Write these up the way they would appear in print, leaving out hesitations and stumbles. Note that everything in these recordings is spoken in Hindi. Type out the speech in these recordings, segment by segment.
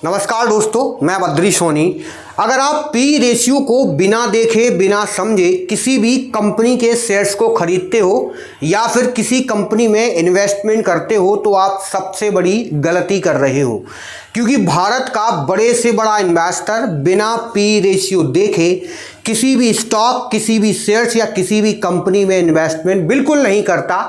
नमस्कार दोस्तों, मैं बद्री सोनी। अगर आप पी रेशियो को बिना देखे बिना समझे किसी भी कंपनी के शेयर्स को खरीदते हो या फिर किसी कंपनी में इन्वेस्टमेंट करते हो तो आप सबसे बड़ी गलती कर रहे हो, क्योंकि भारत का बड़े से बड़ा इन्वेस्टर बिना पी रेशियो देखे किसी भी स्टॉक, किसी भी शेयर्स या किसी भी कंपनी में इन्वेस्टमेंट बिल्कुल नहीं करता,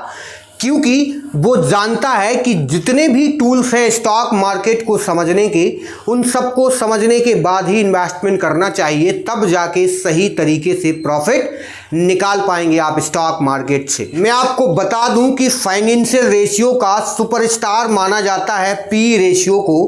क्योंकि वो जानता है कि जितने भी टूल्स हैं स्टॉक मार्केट को समझने के, उन सबको समझने के बाद ही इन्वेस्टमेंट करना चाहिए, तब जाके सही तरीके से प्रॉफिट निकाल पाएंगे आप स्टॉक मार्केट से। मैं आपको बता दूं कि फाइनेंशियल रेशियो का सुपरस्टार माना जाता है पी रेशियो को।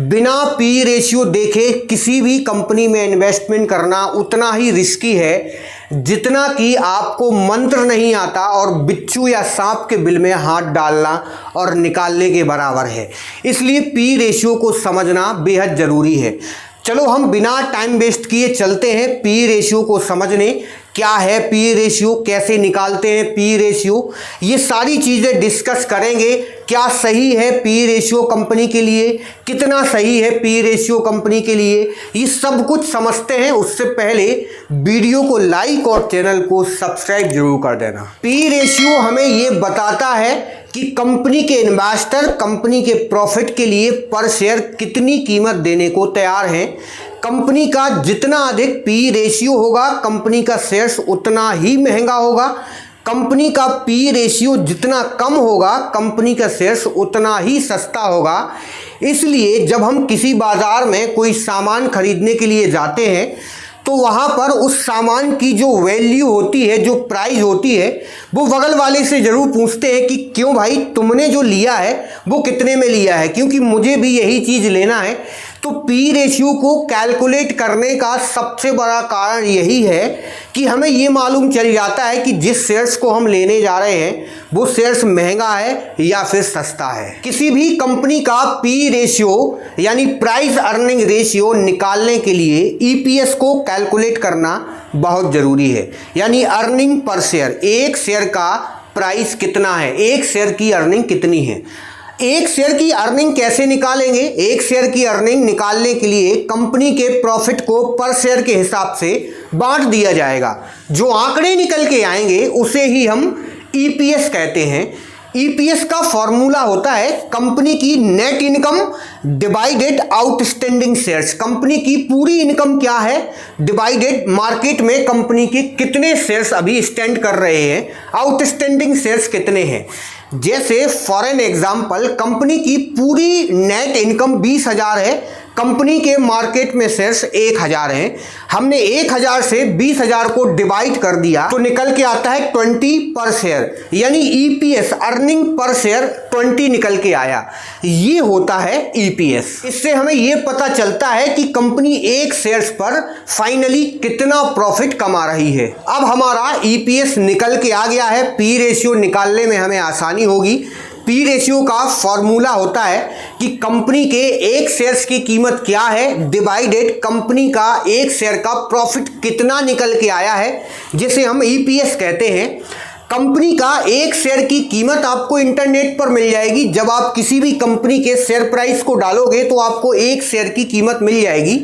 बिना पी रेशियो देखे किसी भी कंपनी में इन्वेस्टमेंट करना उतना ही रिस्की है जितना कि आपको मंत्र नहीं आता और बिच्छू या सांप के बिल में हाथ डालना और निकालने के बराबर है। इसलिए पी रेशियो को समझना बेहद ज़रूरी है। चलो हम बिना टाइम वेस्ट किए चलते हैं पी रेशियो को समझने। क्या है पी रेशियो, कैसे निकालते हैं पी रेशियो, ये सारी चीज़ें डिस्कस करेंगे। क्या सही है पी रेशियो कंपनी के लिए, कितना सही है पी रेशियो कंपनी के लिए, ये सब कुछ समझते हैं। उससे पहले वीडियो को लाइक और चैनल को सब्सक्राइब जरूर कर देना। पी रेशियो हमें ये बताता है कि कंपनी के इन्वेस्टर कंपनी के प्रॉफिट के लिए पर शेयर कितनी कीमत देने को तैयार हैं। कंपनी का जितना अधिक पी रेशियो होगा कंपनी का शेयर्स उतना ही महंगा होगा। कंपनी का पी रेशियो जितना कम होगा कंपनी का शेयर्स उतना ही सस्ता होगा। इसलिए जब हम किसी बाजार में कोई सामान खरीदने के लिए जाते हैं तो वहाँ पर उस सामान की जो वैल्यू होती है, जो प्राइस होती है, वो बगल वाले से ज़रूर पूछते हैं कि क्यों भाई तुमने जो लिया है वो कितने में लिया है, क्योंकि मुझे भी यही चीज़ लेना है। तो पी रेशियो को कैलकुलेट करने का सबसे बड़ा कारण यही है कि हमें ये मालूम चल जाता है कि जिस शेयर्स को हम लेने जा रहे हैं वो शेयर्स महंगा है या फिर सस्ता है। किसी भी कंपनी का पी रेशियो यानी प्राइस अर्निंग रेशियो निकालने के लिए ईपीएस को कैलकुलेट करना बहुत ज़रूरी है, यानी अर्निंग पर शेयर। एक शेयर का प्राइस कितना है, एक शेयर की अर्निंग कितनी है। एक शेयर की अर्निंग कैसे निकालेंगे? एक शेयर की अर्निंग निकालने के लिए कंपनी के प्रॉफिट को पर शेयर के हिसाब से बांट दिया जाएगा। जो आंकड़े निकल के आएंगे उसे ही हम ईपीएस कहते हैं। ईपीएस का फॉर्मूला होता है कंपनी की net income divided outstanding shares. Company की पूरी इनकम क्या है डिवाइडेड मार्केट में कंपनी के कितने शेयर्स अभी स्टैंड कर रहे हैं, आउटस्टैंडिंग शेयर्स कितने हैं। जैसे फॉर एन एग्जाम्पल कंपनी की पूरी नेट इनकम 20,000 है, कंपनी के मार्केट में शेयर्स 1,000 हैं। हमने 1,000 से 20,000 को डिवाइड कर दिया तो निकल के आता है 20 पर शेयर, यानी ईपीएस अर्निंग पर शेयर 20 निकल के आया। ये होता है ईपीएस। इससे हमें ये पता चलता है कि कंपनी एक शेयर्स पर फाइनली कितना प्रॉफिट कमा रही है। अब हमारा ईपीएस निकल के आ गया है, पी रेशियो निकालने में हमें आसानी होगी। पी रेशियो का फॉर्मूला होता है कि कंपनी के एक शेयर्स की कीमत क्या है डिवाइडेड कंपनी का एक शेयर का प्रॉफिट कितना निकल के आया है, जिसे हम ईपीएस कहते हैं। कंपनी का एक शेयर की कीमत आपको इंटरनेट पर मिल जाएगी। जब आप किसी भी कंपनी के शेयर प्राइस को डालोगे तो आपको एक शेयर की कीमत मिल जाएगी।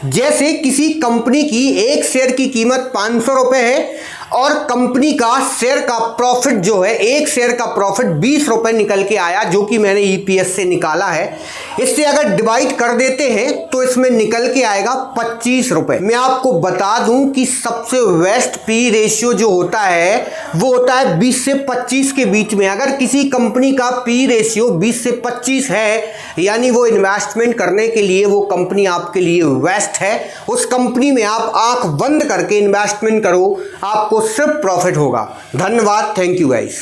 जैसे किसी कंपनी की एक शेयर की कीमत 500 रुपये है और कंपनी का शेयर का प्रॉफिट जो है, एक शेयर का प्रॉफिट 20 रुपये निकल के आया, जो कि मैंने ईपीएस से निकाला है। इससे अगर डिवाइड कर देते हैं तो इसमें निकल के आएगा 25 रुपये। मैं आपको बता दूं कि सबसे वेस्ट पी रेशियो जो होता है वो होता है 20 से 25 के बीच में। अगर किसी कंपनी का पी रेशियो 20 से 25 है, यानी वो इन्वेस्टमेंट करने के लिए वो कंपनी आपके लिए वेस्ट है। उस कंपनी में आप आंख बंद करके इन्वेस्टमेंट करो, आपको सिर्फ प्रॉफिट होगा। धन्यवाद, थैंक यू गाइस।